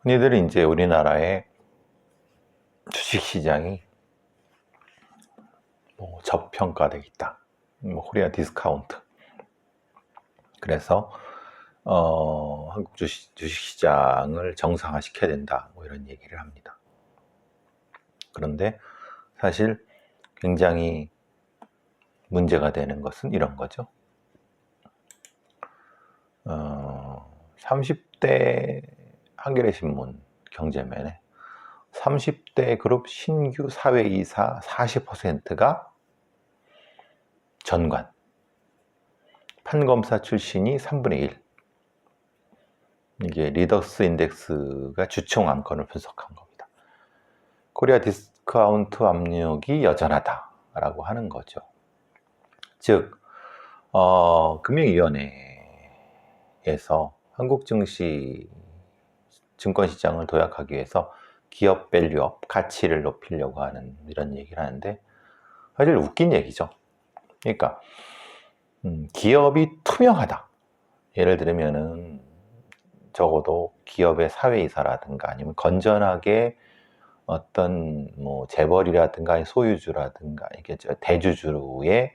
흔히들 이제 우리나라의 주식시장이 저평가되어 있다. 코리아 디스카운트. 그래서 한국 주식시장을 정상화시켜야 된다. 이런 얘기를 합니다. 그런데 사실 굉장히 문제가 되는 것은 이런 거죠. 30대 한겨레 신문 경제면에 30대 그룹 신규 사회이사 40%가 전관, 판검사 출신이 3분의 1. 이게 리더스 인덱스가 주총 안건을 분석한 겁니다. 코리아 디스카운트 압력이 여전하다라고 하는 거죠. 즉, 금융위원회에서 한국 증권시장을 도약하기 위해서 기업 밸류업, 가치를 높이려고 하는 이런 얘기를 하는데 사실 웃긴 얘기죠. 그러니까 기업이 투명하다. 예를 들면은 적어도 기업의 사회이사라든가 아니면 건전하게 어떤 재벌이라든가 소유주라든가 이게 대주주의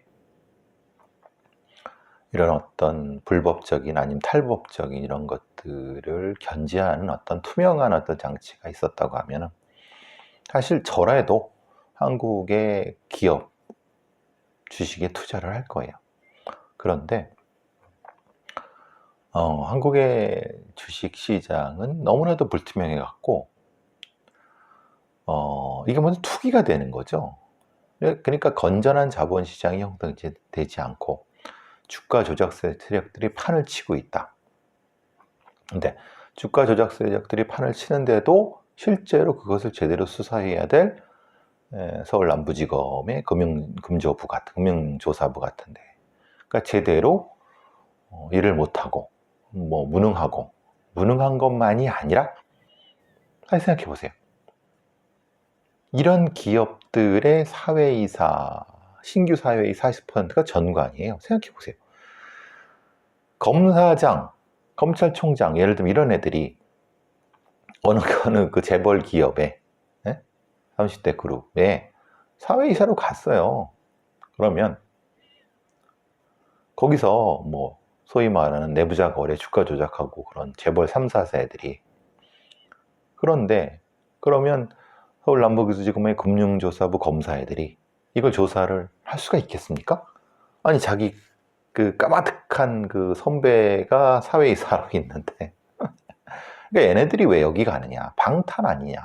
이런 어떤 불법적인 아니면 탈법적인 이런 것들을 견제하는 어떤 투명한 어떤 장치가 있었다고 하면은 사실 저라도 한국의 기업 주식에 투자를 할 거예요. 그런데 한국의 주식 시장은 너무나도 불투명해 갖고 이게 먼저 투기가 되는 거죠. 그러니까 건전한 자본 시장이 형성되지 않고 주가 조작 세력들이 판을 치고 있다. 근데 주가 조작 세력들이 판을 치는데도 실제로 그것을 제대로 수사해야 될 서울 남부지검의 금융조사부 같은데, 그러니까 제대로 일을 못하고 무능한 것만이 아니라, 다시 생각해 보세요. 이런 기업들의 신규 사회이사 40%가 전관이에요. 생각해 보세요. 검사장, 검찰총장, 예를 들면 이런 애들이 어느 그 재벌 기업에 30대 그룹에 사회이사로 갔어요. 그러면 거기서 소위 말하는 내부자 거래, 주가 조작하고 그런 재벌 3, 4세 애들이, 그런데 그러면 서울 남부지검의 금융조사부 검사 애들이 이걸 조사를 할 수가 있겠습니까? 아니 자기 그 까마득한 그 선배가 사회이사로 있는데 그러니까 얘네들이 왜 여기 가느냐? 방탄 아니냐?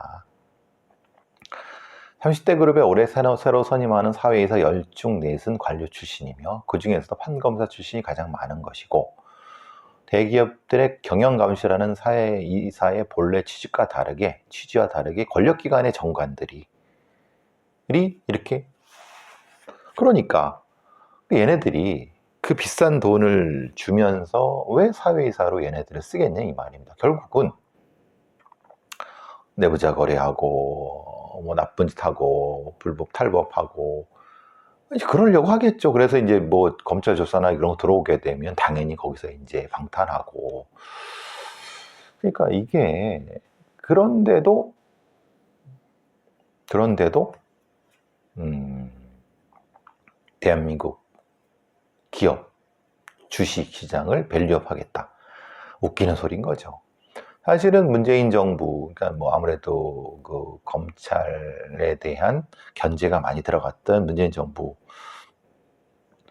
30대 그룹에 올해 새로 선임하는 사회이사 10중 넷은 관료 출신이며 그 중에서도 판검사 출신이 가장 많은 것이고, 대기업들의 경영감시라는 사회이사의 본래 취지와 다르게 권력기관의 정관들이 이렇게, 그러니까 얘네들이 그 비싼 돈을 주면서 왜 사회이사로 얘네들을 쓰겠냐 이 말입니다. 결국은 내부자 거래하고 나쁜 짓 하고 불법 탈법하고 그러려고 하겠죠. 그래서 이제 검찰 조사나 이런 거 들어오게 되면 당연히 거기서 이제 방탄하고, 그러니까 이게 그런데도 대한민국 기업 주식 시장을 밸류업 하겠다. 웃기는 소리인 거죠. 사실은 문재인 정부, 그러니까 아무래도 그 검찰에 대한 견제가 많이 들어갔던 문재인 정부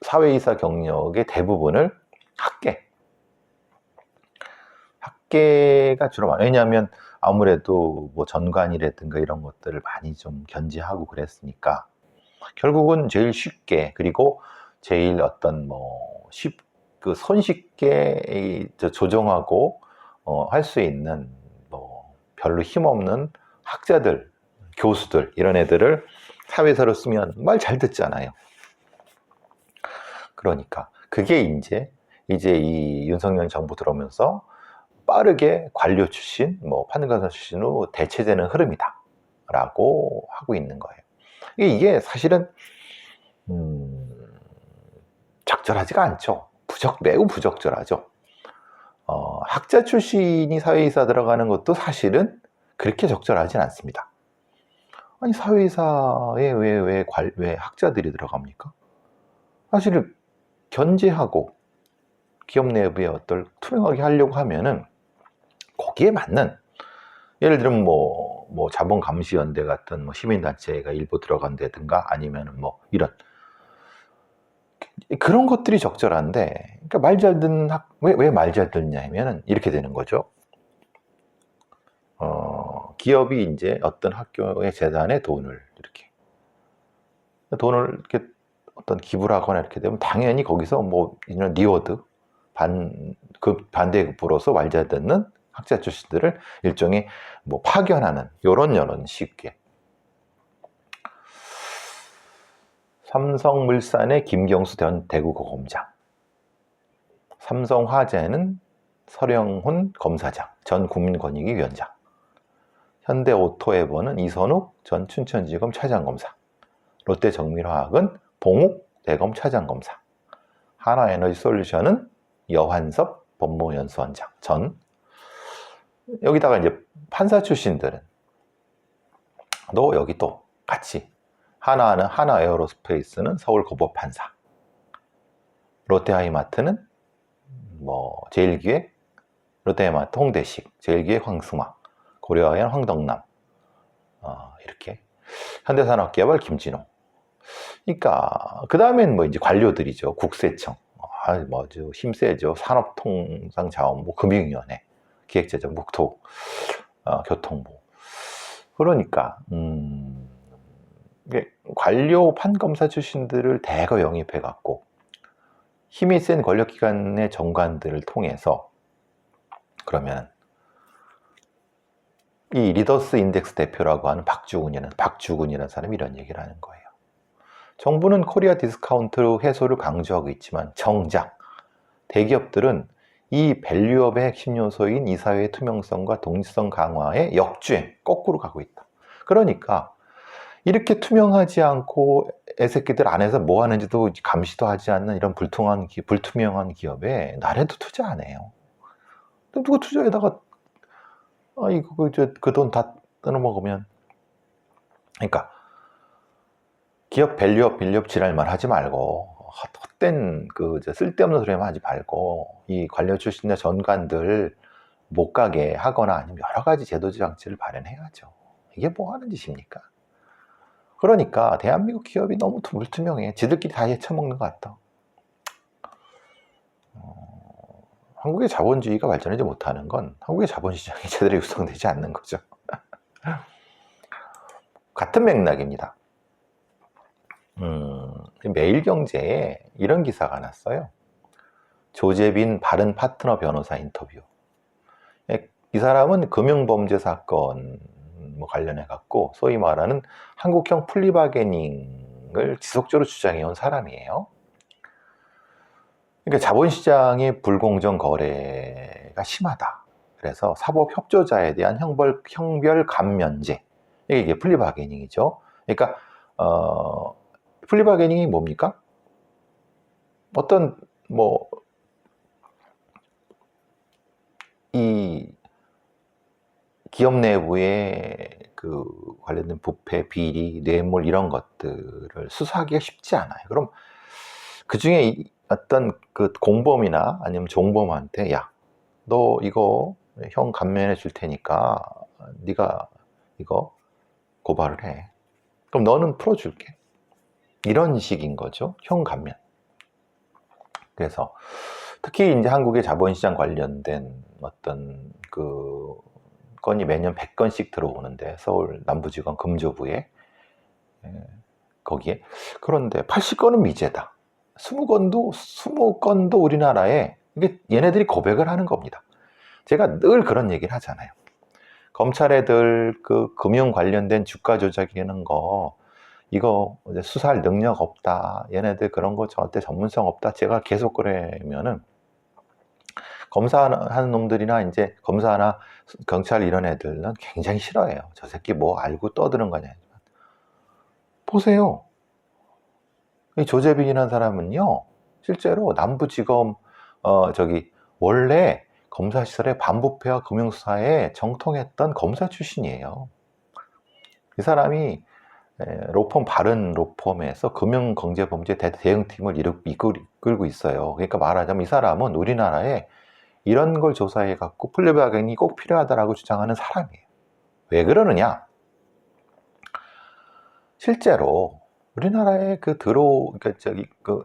사회이사 경력의 대부분을 학계가 주로 많아요. 왜냐하면 아무래도 전관이라든가 이런 것들을 많이 좀 견제하고 그랬으니까 결국은 제일 쉽게, 그리고 제일 어떤 손쉽게 조정하고 할 수 있는 별로 힘없는 학자들, 교수들 이런 애들을 사회사로 쓰면 말 잘 듣잖아요. 그러니까 그게 이제 이 윤석열 정부 들어오면서 빠르게 관료 출신, 판검사 출신으로 대체되는 흐름이다 라고 하고 있는 거예요. 이게 사실은 적절하지가 않죠. 매우 부적절하죠. 학자 출신이 사회이사 들어가는 것도 사실은 그렇게 적절하진 않습니다. 아니, 사회이사에 왜 학자들이 들어갑니까? 사실 견제하고 기업 내부의 어떤 투명하게 하려고 하면은 거기에 맞는, 예를 들면 뭐 자본감시연대 같은 뭐 시민단체가 일부 들어간다든가 아니면은 뭐 이런 그런 것들이 적절한데, 그러니까 말 잘 듣는 왜 말 잘 듣냐 하면은 이렇게 되는 거죠. 기업이 이제 어떤 학교의 재단에 돈을 이렇게 어떤 기부를 하거나 이렇게 되면 당연히 거기서 뭐 이런 리워드 반대급부로서 말 잘 듣는 학자 출신들을 일종의 뭐 파견하는 요런 식의. 삼성물산의 김경수 대구고검장, 삼성화재는 서령훈 검사장, 전 국민권익위원장, 현대오토에버는 이선욱 전 춘천지검 차장검사, 롯데정밀화학은 봉욱 대검 차장검사, 하나에너지솔루션은 여환섭 법무연수원장 여기다가 이제 판사 출신들은 여기 또 같이, 하나에어로스페이스는 서울고법판사, 롯데하이마트는 뭐 제일기획 롯데하이마트 홍대식, 제일기획 황승화, 고려아연 황덕남, 이렇게 현대산업개발 김진호. 그러니까 그 다음엔 뭐 이제 관료들이죠. 국세청, 힘세죠. 산업통상자원부, 금융위원회, 기획재정, 국토, 교통부. 그러니까 관료 판검사 출신들을 대거 영입해 갖고 힘이 센 권력기관의 정관들을 통해서, 그러면 이 리더스 인덱스 대표라고 하는 박주군이라는 사람이 이런 얘기를 하는 거예요. 정부는 코리아 디스카운트 해소를 강조하고 있지만 정작 대기업들은 이 밸류업의 핵심 요소인 이사회의 투명성과 독립성 강화의 역주행, 거꾸로 가고 있다. 그러니까 이렇게 투명하지 않고 애새끼들 안에서 뭐 하는지도 감시도 하지 않는 이런 불투명한 기업에 나라도 투자 안 해요. 누가 투자에다가 그 돈 다 뜯어먹으면. 그러니까 기업 빌리업 지랄만 하지 말고, 헛된 쓸데없는 소리만 하지 말고, 이 관료 출신의 전관들 못 가게 하거나 아니면 여러 가지 제도 장치를 마련해야죠. 이게 뭐 하는 짓입니까? 그러니까 대한민국 기업이 너무 불투명해. 지들끼리 다 헤쳐먹는 것 같다. 한국의 자본주의가 발전하지 못하는 건 한국의 자본시장이 제대로 육성되지 않는 거죠. 같은 맥락입니다. 매일경제에 이런 기사가 났어요. 조재빈 바른 파트너 변호사 인터뷰. 이 사람은 금융범죄 사건 관련해 갖고 소위 말하는 한국형 플리바게닝을 지속적으로 주장해 온 사람이에요. 그러니까 자본시장의 불공정 거래가 심하다. 그래서 사법협조자에 대한 형별 감면제, 이게 플리바게닝이죠. 그러니까 플리바게닝이 뭡니까? 어떤 이 기업 내부의 관련된 부패, 비리, 뇌물 이런 것들을 수사하기가 쉽지 않아요. 그럼 그 중에 어떤 공범이나 아니면 종범한테 너 이거 형 감면해 줄 테니까 네가 이거 고발을 해. 그럼 너는 풀어줄게. 이런 식인 거죠. 형 감면. 그래서 특히 이제 한국의 자본시장 관련된 어떤 건이 매년 100건씩 들어오는데, 서울 남부지검 금조부에 거기에. 그런데 80건은 미제다. 20건도 우리나라에, 이게 얘네들이 고백을 하는 겁니다. 제가 늘 그런 얘기를 하잖아요. 검찰애들 금융 관련된 주가 조작이라는 거, 이거 수사할 능력 없다. 얘네들 그런 거 저한테 전문성 없다. 제가 계속 그러면은 검사하는 놈들이나 이제 검사나 경찰 이런 애들은 굉장히 싫어해요. 저 새끼 뭐 알고 떠드는 거냐. 보세요. 이 조재빈이라는 사람은요, 실제로 남부지검 원래 검사 시설의 반부패와 금융수사에 정통했던 검사 출신이에요. 이 사람이 로펌 바른 로펌에서 금융경제범죄 대응팀을 이끌고 있어요. 그러니까 말하자면 이 사람은 우리나라에 이런 걸 조사해 갖고 플리바겐이 꼭 필요하다라고 주장하는 사람이에요. 왜 그러느냐? 실제로 우리나라에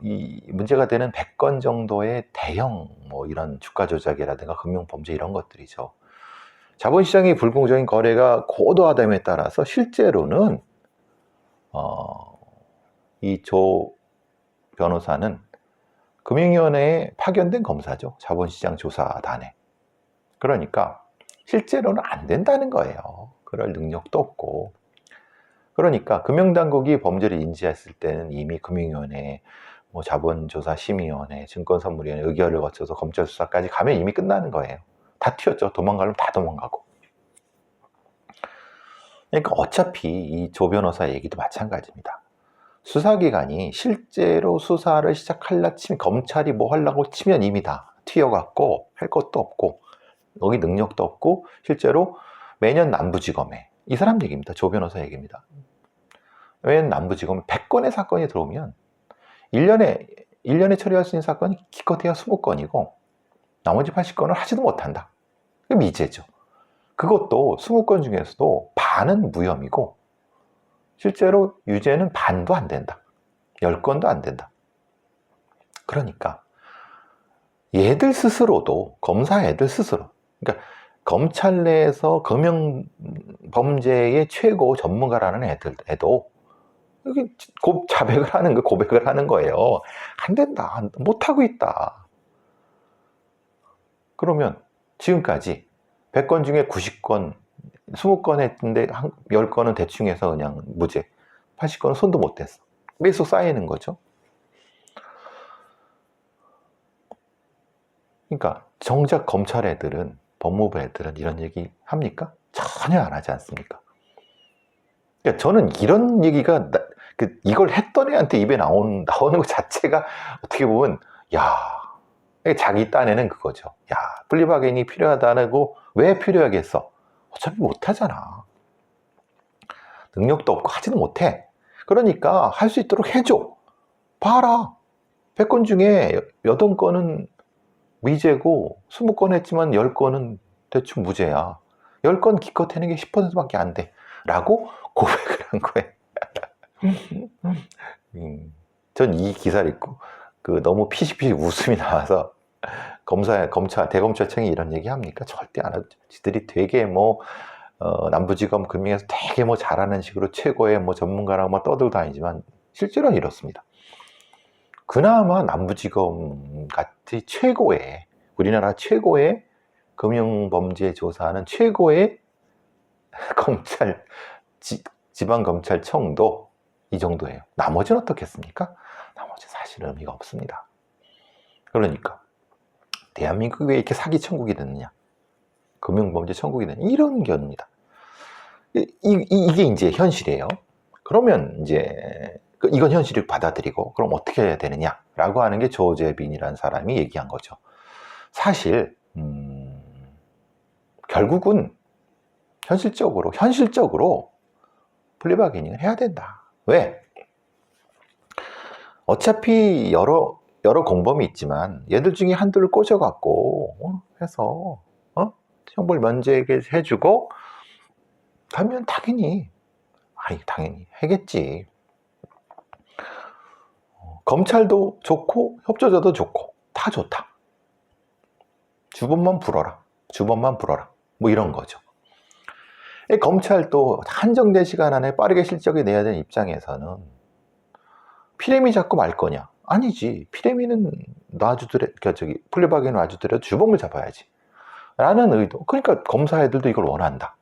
이 문제가 되는 100건 정도의 대형 이런 주가 조작이라든가 금융 범죄 이런 것들이죠. 자본시장의 불공정인 거래가 고도화됨에 따라서 실제로는 이 조 변호사는 금융위원회에 파견된 검사죠. 자본시장 조사단에. 그러니까 실제로는 안 된다는 거예요. 그럴 능력도 없고. 그러니까 금융당국이 범죄를 인지했을 때는 이미 금융위원회, 자본조사심의위원회, 증권선물위원회 의결을 거쳐서 검찰 수사까지 가면 이미 끝나는 거예요. 다 튀었죠. 도망가려면 다 도망가고. 그러니까 어차피 이 조 변호사 얘기도 마찬가지입니다. 수사기관이 실제로 수사를 시작하려 치면, 검찰이 뭐 하려고 치면 이미 다 튀어갖고 할 것도 없고 여기 능력도 없고, 실제로 매년 남부지검에, 이 사람 얘기입니다. 조 변호사 얘기입니다. 매년 남부지검에 100건의 사건이 들어오면 1년에 처리할 수 있는 사건이 기껏해야 20건이고 나머지 80건을 하지도 못한다. 그게 미제죠. 그것도 20건 중에서도 반은 무혐의고 실제로 유죄는 반도 안 된다. 10건도 안 된다. 그러니까 얘들 스스로도, 검사 애들 스스로, 그러니까 검찰 내에서 금융 범죄의 최고 전문가라는 애도 여기 고백을 하는 거예요. 안 된다. 못하고 있다. 그러면 지금까지 100건 중에 90건, 20건 했는데 10건은 대충 해서 그냥 무죄, 80건은 손도 못 댔어. 계속 쌓이는 거죠. 그러니까 정작 검찰 애들은, 법무부 애들은 이런 얘기 합니까? 전혀 안 하지 않습니까? 그러니까 저는 이런 얘기가 이걸 했던 애한테 입에 나오는 것 자체가 어떻게 보면 자기 딴에는 그거죠. 플리바겐이 필요하다고 왜 필요하겠어? 어차피 못하잖아. 능력도 없고 하지도 못해. 그러니까 할 수 있도록 해줘. 봐라. 100건 중에 8건은 미제고 20건 했지만 10건은 대충 무죄야. 10건 기껏 해는 게 10%밖에 안 돼. 라고 고백을 한 거예요. 전 이 기사를 읽고 너무 피식피식 웃음이 나와서, 대검찰청이 이런 얘기 합니까? 절대 안 하죠. 지들이 되게 남부지검 금융에서 되게 잘하는 식으로 최고의 전문가라고 떠들고 다니지만 실제로는 이렇습니다. 그나마 남부지검 같이 우리나라 최고의 금융범죄 조사하는 최고의 지방검찰청도 이 정도예요. 나머지는 어떻겠습니까? 나머지 사실 의미가 없습니다. 그러니까 대한민국이 왜 이렇게 사기 천국이 됐느냐, 금융범죄 천국이 됐느냐, 이런 견입니다. 이게 이제 현실이에요. 그러면 이제 이건 현실을 받아들이고 그럼 어떻게 해야 되느냐라고 하는 게 조재빈이라는 사람이 얘기한 거죠. 사실 결국은 현실적으로 플리바게닝을 해야 된다. 왜? 어차피 여러 공범이 있지만 얘들 중에 한둘을 꽂아갖고 해서 형벌 면제를 해주고 하면 당연히 하겠지. 검찰도 좋고 협조자도 좋고 다 좋다. 주범만 불어라. 이런 거죠. 검찰도 한정된 시간 안에 빠르게 실적을 내야 되는 입장에서는 피레미 잡고 말 거냐? 아니지. 피레미는 플리바겐을 놔주더라도 주범을 잡아야지. 라는 의도. 그러니까 검사 애들도 이걸 원한다.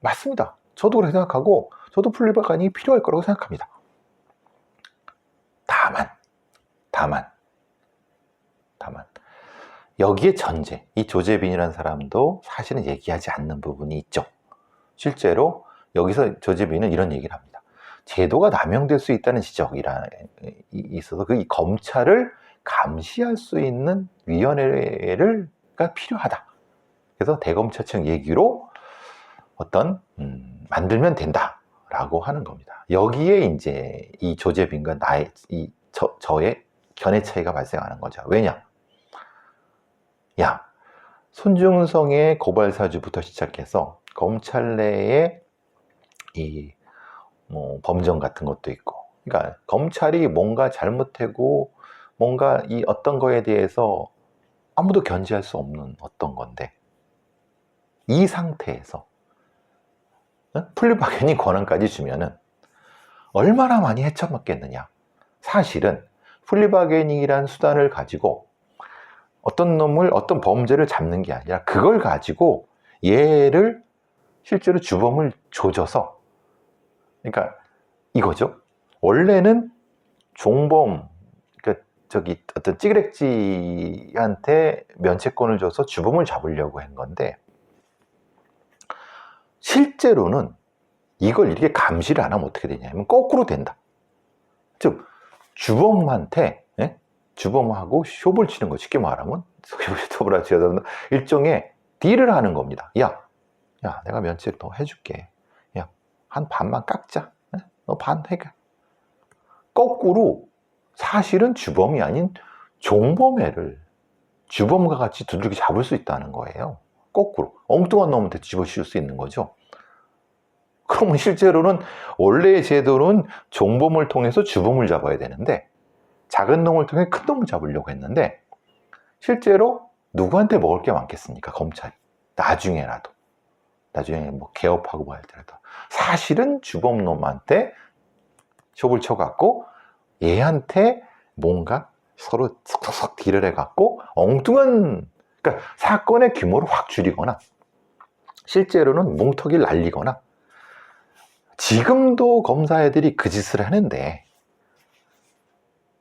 맞습니다. 저도 그렇게 생각하고 저도 플리바겐이 필요할 거라고 생각합니다. 다만 여기에 이 조재빈이라는 사람도 사실은 얘기하지 않는 부분이 있죠. 실제로 여기서 조재빈은 이런 얘기를 합니다. 제도가 남용될 수 있다는 지적이 있어서 이 검찰을 감시할 수 있는 위원회가 필요하다. 그래서 대검찰청 얘기로 어떤 만들면 된다라고 하는 겁니다. 여기에 이제 이 조재빈과 저의 견해 차이가 발생하는 거죠. 왜냐? 야, 손중성의 고발 사주부터 시작해서 검찰 내에 이 범정 같은 것도 있고, 그러니까 검찰이 뭔가 잘못하고 뭔가 이 어떤 거에 대해서 아무도 견제할 수 없는 어떤 건데, 이 상태에서 플리바게닝 권한까지 주면은 얼마나 많이 헤쳐먹겠느냐. 사실은 플리바게닝이란 수단을 가지고 어떤 놈을, 어떤 범죄를 잡는 게 아니라 그걸 가지고 얘를 실제로 주범을 조져서, 그러니까 이거죠. 원래는 종범, 그러니까 저기 어떤 찌그렉지한테 면책권을 줘서 주범을 잡으려고 한 건데, 실제로는 이걸 이렇게 감시를 안 하면 어떻게 되냐면 거꾸로 된다. 즉 주범한테, 주범하고 쇼볼 치는 거, 쉽게 말하면 쇼볼 치는 일종의 딜을 하는 겁니다. 야 내가 면책 더 해줄게. 야, 한 반만 깎자. 너 반 해가. 거꾸로 사실은 주범이 아닌 종범애를 주범과 같이 두들겨 잡을 수 있다는 거예요. 거꾸로 엉뚱한 놈한테 집어씌울 수 있는 거죠. 그러면 실제로는 원래의 제도는 종범을 통해서 주범을 잡아야 되는데, 작은 놈을 통해 큰 놈을 잡으려고 했는데, 실제로 누구한테 먹을 게 많겠습니까? 검찰이. 나중에라도. 나중에 뭐 개업하고 뭐 할 때라도. 사실은 주범놈한테 쇼를 쳐갖고 얘한테 뭔가 서로 석석석 딜을 해갖고 엉뚱한, 그러니까 사건의 규모를 확 줄이거나 실제로는 뭉터기를 날리거나, 지금도 검사애들이 그 짓을 하는데,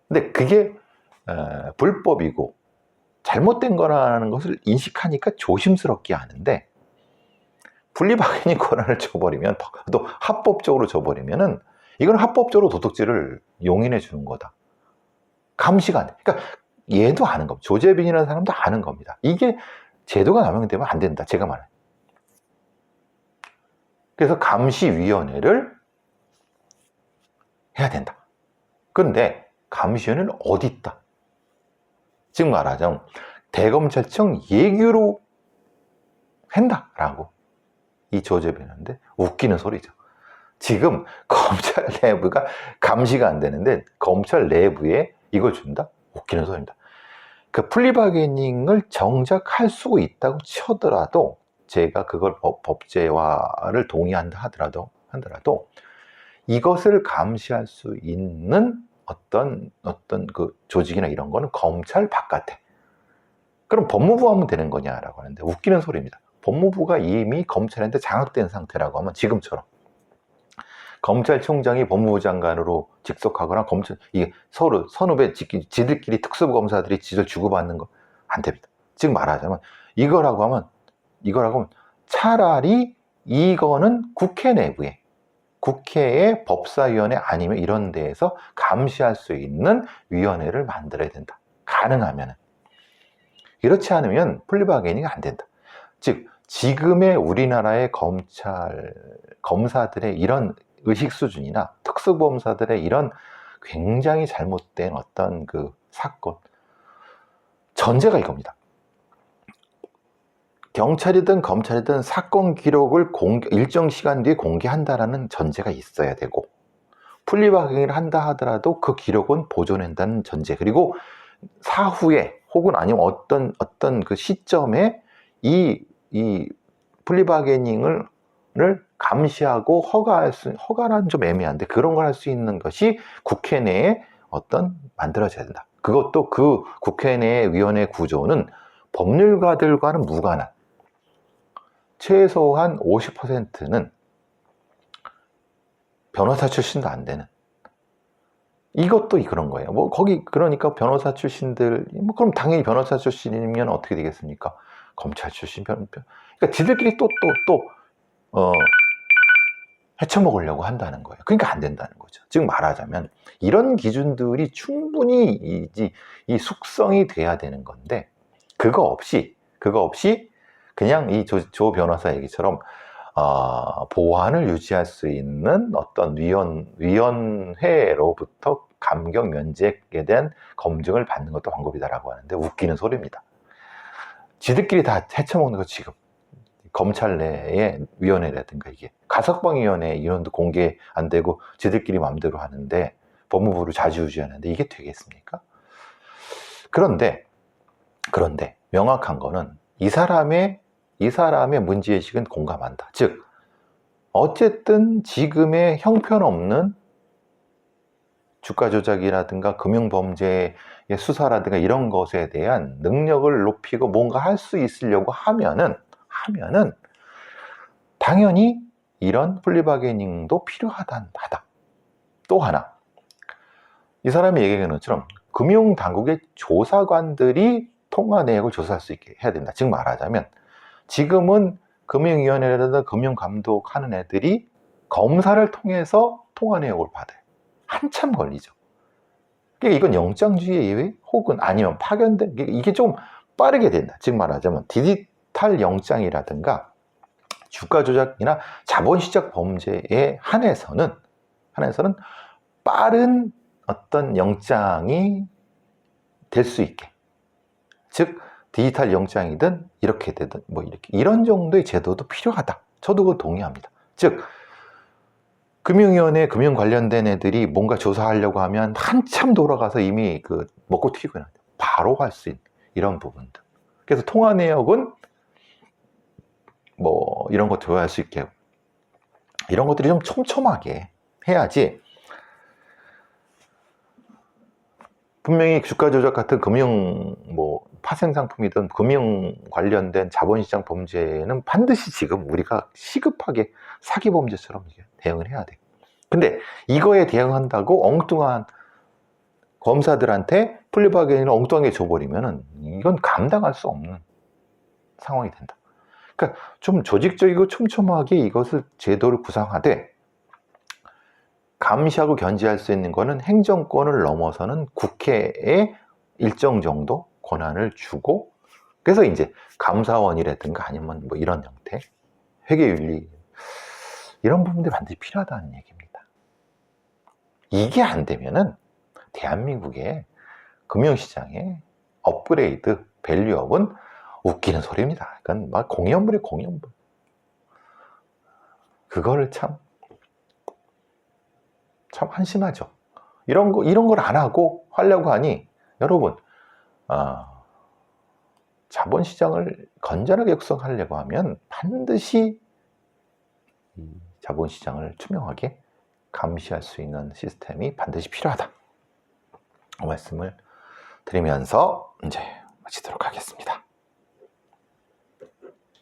근데 그게 불법이고 잘못된 거라는 것을 인식하니까 조심스럽게 하는데, 분리박인이 권한을 줘버리면, 또 합법적으로 줘버리면은 이건 합법적으로 도둑질을 용인해 주는 거다. 감시가 안 돼. 그러니까 얘도 아는 겁니다. 조재빈이라는 사람도 아는 겁니다. 이게 제도가 남용되면 안 된다. 제가 말해요. 그래서 감시위원회를 해야 된다. 그런데 감시위원회는 어디 있다? 즉 말하자면 대검찰청 예규로 한다라고 이 조재빈인데, 웃기는 소리죠. 지금 검찰 내부가 감시가 안 되는데 검찰 내부에 이걸 준다? 웃기는 소리입니다. 그 플리바게닝을 정작 할 수 있다고 쳐더라도, 제가 그걸 법제화를 동의한다 하더라도 이것을 감시할 수 있는 어떤 그 조직이나 이런 거는 검찰 바깥에. 그럼 법무부 하면 되는 거냐라고 하는데 웃기는 소리입니다. 법무부가 이미 검찰한테 장악된 상태라고 하면, 지금처럼 검찰총장이 법무부 장관으로 직속하거나 이게 서로 선후배 지들끼리 특수부 검사들이 지들 주고받는 거 안 됩니다. 즉 말하자면 이거라고 하면 차라리 이거는 국회 내부에, 국회의 법사위원회 아니면 이런 데에서 감시할 수 있는 위원회를 만들어야 된다. 가능하면은. 이렇지 않으면 플리바게닝이 안 된다. 즉 지금의 우리나라의 검사들의 이런 의식 수준이나 특수범사들의 이런 굉장히 잘못된 어떤 그 사건, 전제가 이겁니다. 경찰이든 검찰이든 사건 기록을 일정 시간 뒤에 공개한다라는 전제가 있어야 되고, 플리바게닝을 한다 하더라도 그 기록은 보존한다는 전제, 그리고 사후에 혹은 아니면 어떤 그 시점에 이 플리바게닝을 감시하고 허가란 좀 애매한데 그런 걸 할 수 있는 것이 국회 내에 만들어져야 된다. 그것도 그 국회 내의 위원회 구조는 법률가들과는 무관한, 최소한 50%는 변호사 출신도 안 되는, 이것도 그런 거예요. 그러니까 변호사 출신들, 그럼 당연히 변호사 출신이면 어떻게 되겠습니까? 검찰 출신 그러니까 지들끼리 헤쳐먹으려고 한다는 거예요. 그러니까 안 된다는 거죠. 즉 말하자면 이런 기준들이 충분히 이 숙성이 돼야 되는 건데, 그거 없이 그냥 이 조 변호사 얘기처럼 보안을 유지할 수 있는 어떤 위원회로부터 감경 면책에 대한 검증을 받는 것도 방법이다라고 하는데 웃기는 소리입니다. 지들끼리 다 헤쳐먹는 거 지금. 검찰 내의 위원회라든가 이게 가석방위원회 인원도 공개 안 되고 지들끼리 마음대로 하는데 법무부를 좌지우지하는데 이게 되겠습니까? 그런데 명확한 거는 이 사람의 문제의식은 공감한다. 즉 어쨌든 지금의 형편없는 주가 조작이라든가 금융범죄의 수사라든가 이런 것에 대한 능력을 높이고 뭔가 할 수 있으려고 하면은 당연히 이런 플리바게닝도 필요하다. 또 하나, 이 사람이 얘기한 것처럼 금융당국의 조사관들이 통화 내역을 조사할 수 있게 해야 된다. 즉 말하자면 지금은 금융위원회라든가 금융감독하는 애들이 검사를 통해서 통화 내역을 받아요. 한참 걸리죠. 그러니까 이건 영장주의 예외 혹은 아니면 파견된, 이게 좀 빠르게 된다. 즉 말하자면 디지털 영장이라든가 주가 조작이나 자본시장 범죄에 한해서는 빠른 어떤 영장이 될 수 있게, 즉 디지털 영장이든 이렇게 되든 뭐 이런 정도의 제도도 필요하다. 저도 그거 동의합니다. 즉 금융위원회 금융 관련된 애들이 뭔가 조사하려고 하면 한참 돌아가서 이미 그 먹고 튀고 바로 할 수 있는 이런 부분들. 그래서 통화 내역은 뭐 이런 거 조회할 수 있게 이런 것들이 좀 촘촘하게 해야지. 분명히 주가 조작 같은 금융 뭐 파생 상품이든 금융 관련된 자본시장 범죄는 반드시 지금 우리가 시급하게 사기 범죄처럼 대응을 해야 돼. 근데 이거에 대응한다고 엉뚱한 검사들한테 플리바게닝을 엉뚱하게 줘버리면은 이건 감당할 수 없는 상황이 된다. 그러니까 좀 조직적이고 촘촘하게 이것을 제도를 구상하되 감시하고 견제할 수 있는 거는 행정권을 넘어서는 국회에 일정 정도 권한을 주고, 그래서 이제 감사원이라든가 아니면 뭐 이런 형태 회계윤리 이런 부분들이 반드시 필요하다는 얘기입니다. 이게 안 되면은 대한민국의 금융시장의 업그레이드 밸류업은 웃기는 소리입니다. 그건 막 공연물이에요, 공연물. 그거를 참 한심하죠. 이런 걸 안 하고 하려고 하니 여러분, 자본시장을 건전하게 육성하려고 하면 반드시 자본시장을 투명하게 감시할 수 있는 시스템이 반드시 필요하다. 그 말씀을 드리면서 이제 마치도록 하겠습니다.